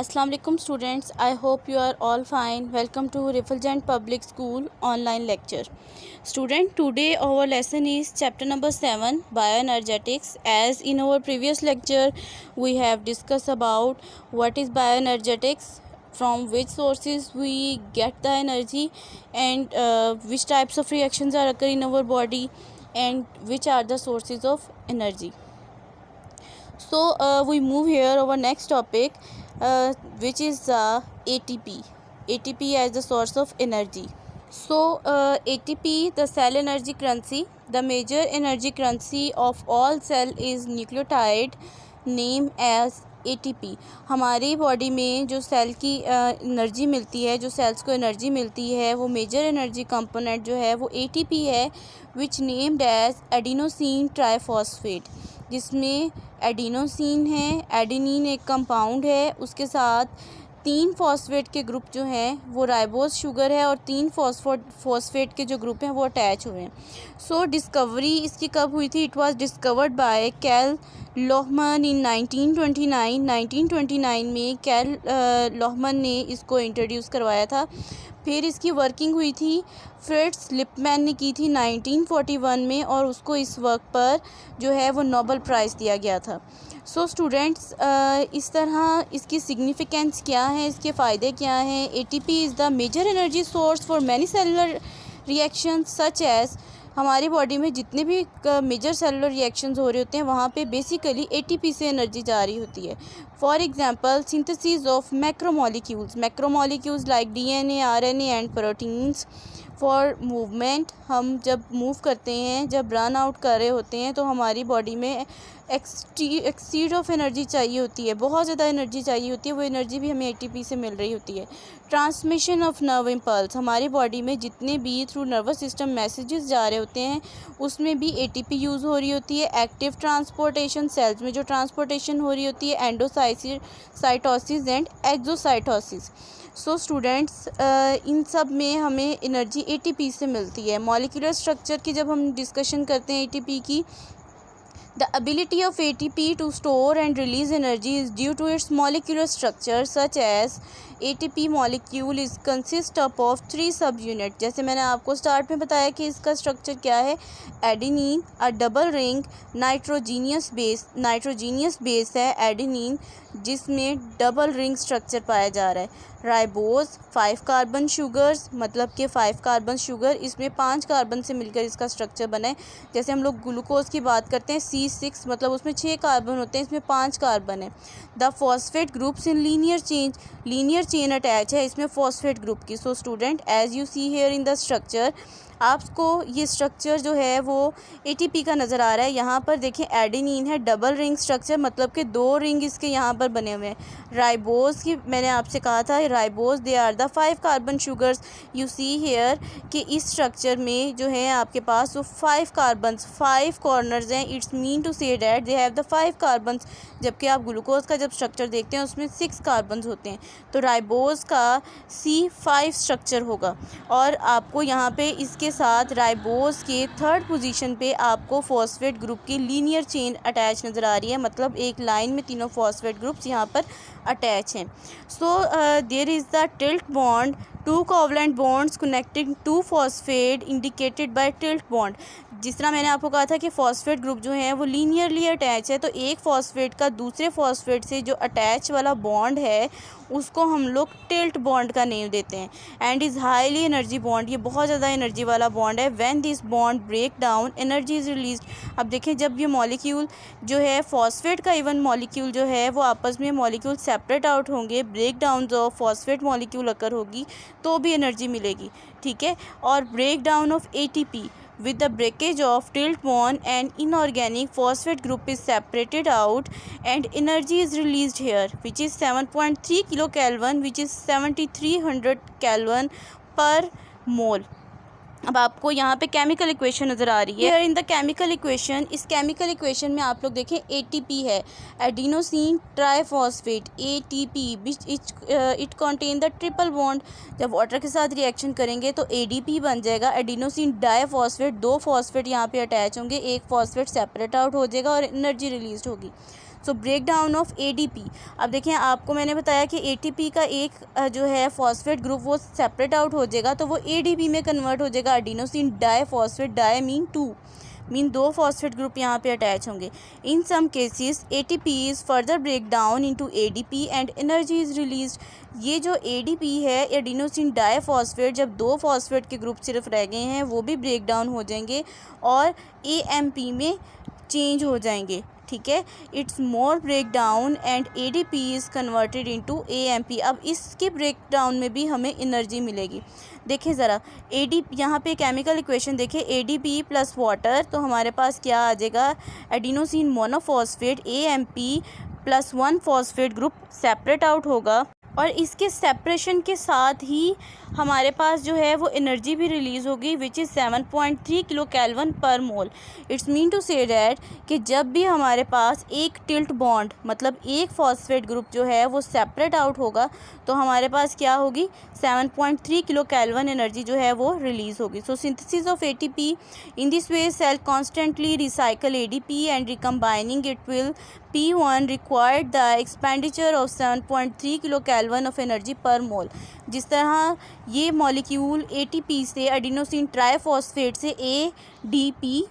Assalamu alaikum students. I hope you are all fine. Welcome to Refulgent Public School online lecture. Student, today our lesson is chapter number 7, bioenergetics. As in our previous lecture we have discussed about what is bioenergetics, from which sources we get the energy, and which types of reactions are occurring in our body, and which are the sources of energy. So we move here our next topic, which is ATP. ATP as the source of energy. So ATP, the cell energy currency, the major energy currency of all cell is nucleotide named as ATP. हमारी body में जो cell की energy मिलती है, जो sales को energy मिलती है, वो मेजर एनर्जी कंपोनेंट जो है वो ATP है, विच नेम्ड एज एडिनोसिन ट्राइफॉस्फेट, जिसमें एडिनोसिन है, एडेनिन एक कंपाउंड है, उसके साथ 3 फॉस्फेट के ग्रुप जो हैं वो राइबोज शुगर है, और 3 फॉस्फेट के जो ग्रुप हैं वो अटैच हुए हैं. सो डिस्कवरी इसकी कब हुई थी? It was discovered by Karl Lohmann in 1929 में कैल लोहमन ने इसको इंट्रोड्यूस करवाया था. फिर इसकी वर्किंग हुई थी फ्रिट्ज लिपमैन ने की थी 1941 में, और उसको इस वर्क पर जो है वो नोबेल प्राइज़ दिया गया था. सो स्टूडेंट्स, इस तरह इसकी सिग्निफिकेंस क्या है, इसके फ़ायदे क्या हैं? ATP is the major energy source for many cellular reactions such as, हमारी बॉडी में जितने भी मेजर सेलुलर रिएक्शंस हो रहे होते हैं वहाँ पे बेसिकली ATP से एनर्जी जा रही होती है. For example synthesis of macromolecules like DNA, RNA and proteins. For movement, हम जब मूव करते हैं, जब रन आउट कर रहे होते हैं तो हमारी बॉडी में एक्सीड ऑफ एनर्जी चाहिए होती है, बहुत ज़्यादा एनर्जी चाहिए होती है, वो एनर्जी भी हमें ATP से मिल रही होती है. ट्रांसमिशन ऑफ नर्व इम्पल्स, हमारी बॉडी में जितने भी थ्रू नर्वस सिस्टम मैसेजेस जा रहे होते हैं उसमें भी ATP यूज़ हो रही होती है. एक्टिव ट्रांसपोर्टेशन, सेल्स में जो ट्रांसपोर्टेशन हो रही होती है, endocytosis and exocytosis. So students, इन सब में हमें एनर्जी ATP से मिलती है. मॉलिक्यूलर स्ट्रक्चर की जब हम डिस्कशन करते हैं ATP की, the ability of ATP to store and release energy is due to its molecular structure, such as ATP molecule is consist of 3 subunit. जैसे मैंने आपको स्टार्ट में बताया कि इसका स्ट्रक्चर क्या है. एडेनिन अ डबल रिंग नाइट्रोजीनियस बेस है एडेनिन, जिसमें डबल रिंग स्ट्रक्चर पाया जा रहा है. राइबोज 5 कार्बन शुगर्स, मतलब कि 5 कार्बन शुगर, इसमें 5 कार्बन से मिलकर इसका स्ट्रक्चर बना है. जैसे हम लोग ग्लूकोज की बात करते हैं C6, मतलब उसमें 6 कार्बन होते हैं, इसमें 5 कार्बन है. The phosphate groups in linear chain attach है इसमें फॉस्फेट ग्रुप की. So student, as you see here in the structure, आपको ये स्ट्रक्चर जो है वो ATP का नज़र आ रहा है. यहाँ पर देखें एडेनिन है, डबल रिंग स्ट्रक्चर, मतलब कि 2 रिंग इसके यहाँ पर बने हुए हैं. राइबोज की मैंने आपसे कहा था, ribose they are the 5 carbon sugars. You see here कि इस स्ट्रक्चर में जो है आपके पास वो 5 कार्बन्स, 5 कॉर्नर्स हैं. It's mean to say that they have the 5 carbons, जबकि आप ग्लूकोज का जब स्ट्रक्चर देखते हैं उसमें 6 कार्बन्स होते हैं. तो राइबोज का C5 स्ट्रक्चर होगा, और आपको यहाँ पे इसके साथ राइबोज के 3rd पोजीशन पे आपको फॉस्फेट ग्रुप की लीनियर चेन अटैच नज़र आ रही है, मतलब एक लाइन में तीनों फॉस्फेट ग्रुप्स यहाँ पर अटैच हैं. So there is the tilt bond, 2 covalent bonds connecting 2 phosphate indicated by tilt bond. जिस तरह मैंने आपको कहा था कि फॉस्फेट ग्रुप जो हैं वो लीनियरली अटैच है, तो एक फॉस्फेट का दूसरे फॉस्फेट से जो अटैच वाला बॉन्ड है उसको हम लोग टिल्ट बॉन्ड का नेम देते हैं. And is highly energy bond, ये बहुत ज़्यादा एनर्जी वाला बॉन्ड है. When this bond break down energy is released. अब देखें, जब ये मॉलिक्यूल जो है फॉस्फेट का इवन मॉलिक्यूल जो है वो आपस में मॉलिक्यूल सेपरेट आउट होंगे, break down of phosphate molecule occur होगी तो भी एनर्जी मिलेगी, ठीक है. और ब्रेक डाउन ऑफ ATP with the breakage of tilt bond, and inorganic phosphate group is separated out and energy is released here, which is 7.3 kilocalvan, which is 7300 Kelvin per mole. अब आपको यहाँ पे केमिकल इक्वेशन नज़र आ रही है. इन द केमिकल इक्वेशन, इस chemical equation में आप लोग देखें ATP है, adenosine triphosphate ATP, which it contain the triple bond. जब वाटर के साथ रिएक्शन करेंगे तो ADP बन जाएगा, एडिनोसिन डाइफॉस्फेट. 2 फॉस्फेट यहाँ पे अटैच होंगे, एक फॉस्फेट सेपरेट आउट हो जाएगा और एनर्जी रिलीज होगी. So break down of ADP। अब देखें, आपको मैंने बताया कि ATP का एक जो है फॉस्फेट ग्रुप वो सेपरेट आउट हो जाएगा तो वो ADP में कन्वर्ट हो जाएगा, adenosine diphosphate, di mean 2, mean 2 phosphate group यहाँ पे अटैच होंगे। In some cases ATP is further break down into ADP and energy is released. ये जो ADP है, एडिनोसिन डाइफॉस्फेट, जब 2 फॉस्फेट के ग्रुप सिर्फ रह गए हैं वो भी ब्रेक डाउन हो जाएंगे और AMP में चेंज हो जाएंगे, ठीक है। It's more break down and ADP is converted into AMP। अब इसके ब्रेक डाउन में भी हमें एनर्जी मिलेगी। देखें ज़रा, ADP यहाँ पे केमिकल इक्वेशन देखें, ADP प्लस वाटर, तो हमारे पास क्या आ जाएगा, adenosine monophosphate AMP plus 1 phosphate group separate out होगा और इसके सेपरेशन के साथ ही हमारे पास जो है वो एनर्जी भी रिलीज़ होगी which is 7.3 kilo kelvin per mole. It's mean to say that कि जब भी हमारे पास एक टिल्ट बॉन्ड मतलब एक फॉस्फेट ग्रुप जो है वो सेपरेट आउट होगा तो हमारे पास क्या होगी, 7.3 किलो कैल्विन एनर्जी जो है वो रिलीज़ होगी। So synthesis of ATP in this way cell constantly recycle ADP and recombining it will P1 required the expenditure of 7.3 kilo kelvin of energy per mole. जिस तरह ये मॉलिक्यूल ATP से adenosine triphosphate से ADP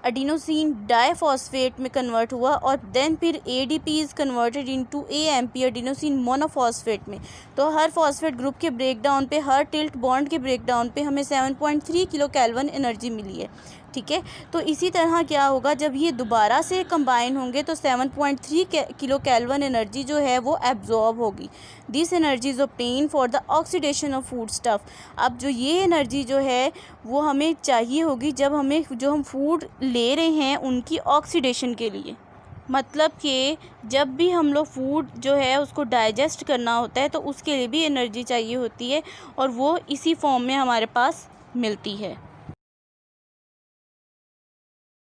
adenosine diphosphate में convert हुआ और then फिर ADP is converted into AMP adenosine monophosphate में। तो हर फॉस्फेट ग्रुप के ब्रेक डाउन पे, हर टिल्ट बॉन्ड के ब्रेक डाउन पे हमें 7.3 किलो कैल्विन एनर्जी मिली है, ठीक है। तो इसी तरह क्या होगा, जब ये दोबारा से कंबाइन होंगे तो 7.3 किलो कैल्विन एनर्जी जो है वो एब्जॉर्ब होगी। This energy is obtain for the oxidation of food stuff. अब जो ये एनर्जी जो है वो हमें चाहिए होगी जब हम फूड ले रहे हैं उनकी ऑक्सीडेशन के लिए। मतलब कि जब भी हम लोग फूड जो है उसको डाइजेस्ट करना होता है तो उसके लिए भी एनर्जी चाहिए होती है और वो इसी फॉर्म में हमारे पास मिलती है।